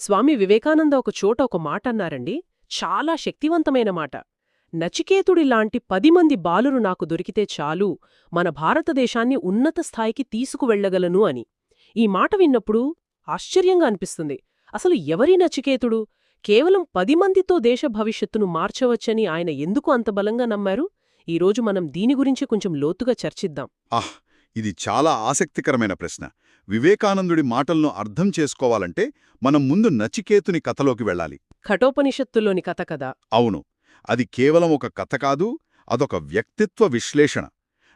స్వామి వివేకానంద ఒక చోట ఒక మాట అన్నారండి, చాలా శక్తివంతమైన మాట. నచికేతుడిలాంటి 10 మంది బాలురు నాకు దొరికితే చాలు, మన భారతదేశాన్ని ఉన్నత స్థాయికి తీసుకువెళ్లగలను అని. ఈ మాట విన్నప్పుడు ఆశ్చర్యంగా అనిపిస్తుంది. అసలు ఎవరి నచికేతుడు? కేవలం 10 మందితో దేశ భవిష్యత్తును మార్చవచ్చని ఆయన ఎందుకు అంత బలంగా నమ్మారు? ఈరోజు మనం దీని గురించి కొంచెం లోతుగా చర్చిద్దాం. ఆహ్! ఇది చాలా ఆసక్తికరమైన ప్రశ్న. వివేకానందుడి మాటలను అర్థం చేసుకోవాలంటే మనం ముందు నచికేతుని కథలోకి వెళ్ళాలి. కఠోపనిషత్తులోని కథ కదా. అవును, అది కేవలం ఒక కథ కాదు, అదొక వ్యక్తిత్వ విశ్లేషణ.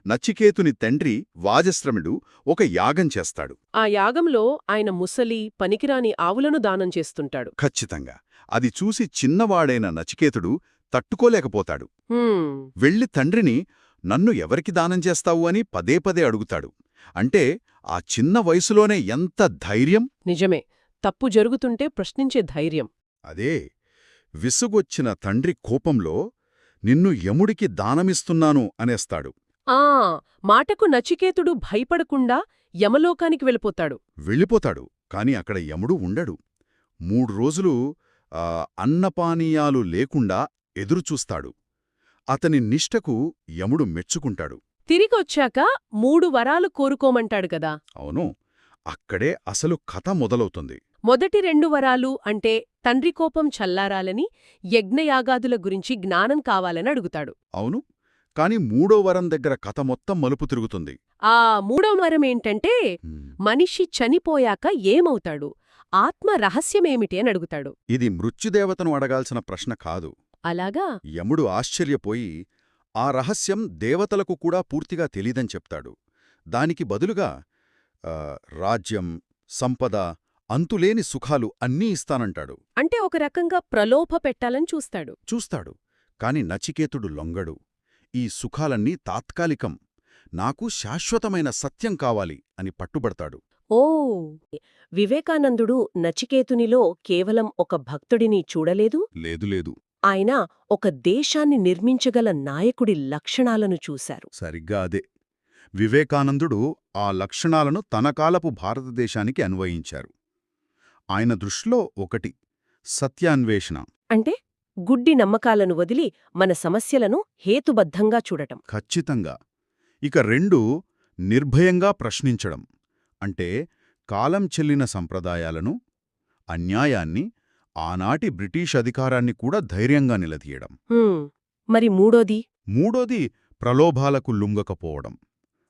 నచికేతుని తండ్రి వాజశ్రముడు ఒక యాగం చేస్తాడు. ఆ యాగంలో ఆయన ముసలి, పనికిరాని ఆవులను దానం చేస్తుంటాడు. ఖచ్చితంగా. అది చూసి చిన్నవాడైన నచికేతుడు తట్టుకోలేకపోతాడు. హ్మ్. వెళ్ళి తండ్రిని, నన్ను ఎవరికి దానం చేస్తావు అని పదే పదే అడుగుతాడు. అంటే ఆ చిన్న వయసులోనే ఎంత ధైర్యం! నిజమే. తప్పు జరుగుతుంటే ప్రశ్నించే ధైర్యం. అదే, విసుగొచ్చిన తండ్రి కోపంలో, నిన్ను యముడికి దానమిస్తున్నాను అనేస్తాడు. ఆ మాటకు నచికేతుడు భయపడకుండా యమలోకానికి వెళ్ళిపోతాడు. వెళ్ళిపోతాడు, కాని అక్కడ యముడు ఉండడు. 3 రోజులు అన్నపానీయాలు లేకుండా ఎదురుచూస్తాడు. అతని నిష్టకు యముడు మెచ్చుకుంటాడు. తిరిగొచ్చాక 3 వరాలు కోరుకోమంటాడు కదా. అవును, అక్కడే అసలు కథ మొదలవుతుంది. మొదటి 2 వరాలు అంటే తండ్రి కోపం చల్లారాలని, యజ్ఞయాగాదుల గురించి జ్ఞానం కావాలని అడుగుతాడు. అవును, కాని 3వ వరం దగ్గర కథ మొత్తం మలుపు తిరుగుతుంది. ఆ 3వ వరమేంటంటే, మనిషి చనిపోయాక ఏమవుతాడు, ఆత్మ రహస్యమేమిటి అని అడుగుతాడు. ఇది మృత్యుదేవతను అడగాల్సిన ప్రశ్న కాదు. అలాగా? యముడు ఆశ్చర్యపోయి, ఆ రహస్యం దేవతలకు కూడా పూర్తిగా తెలీదని చెప్తాడు. దానికి బదులుగా రాజ్యం, సంపద, అంతులేని సుఖాలు అన్నీ ఇస్తానంటాడు. అంటే ఒక రకంగా ప్రలోభ పెట్టాలని చూస్తాడు, కాని నచికేతుడు లొంగడు. ఈ సుఖాలన్నీ తాత్కాలికం, నాకు శాశ్వతమైన సత్యం కావాలి అని పట్టుబడతాడు. ఓ వివేకానందుడు నచికేతునిలో కేవలం ఒక భక్తుడిని చూడలేదు. లేదు, ఆయన ఒక దేశాన్ని నిర్మించగల నాయకుడి లక్షణాలను చూశారు. సరిగ్గా అదే. వివేకానందుడు ఆ లక్షణాలను తన కాలపు భారతదేశానికి అన్వయించారు. ఆయన దృష్టిలో ఒకటి సత్యాన్వేషణ. అంటే గుడ్డి నమ్మకాలను వదిలి మన సమస్యలను హేతుబద్ధంగా చూడటం. ఖచ్చితంగా. ఇక 2 నిర్భయంగా ప్రశ్నించడం. అంటే కాలం చెల్లిన సంప్రదాయాలను, అన్యాయాన్ని, ఆనాటి బ్రిటిష్ అధికారాన్ని కూడా ధైర్యంగా నిలదీయడం. మరి మూడోది ప్రలోభాలకు లొంగకపోవడం.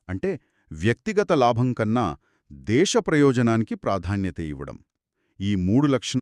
అంటే వ్యక్తిగత లాభం కన్నా దేశ ప్రయోజనానికి ప్రాధాన్యత ఇవ్వడం. ఈ 3 లక్షణాలు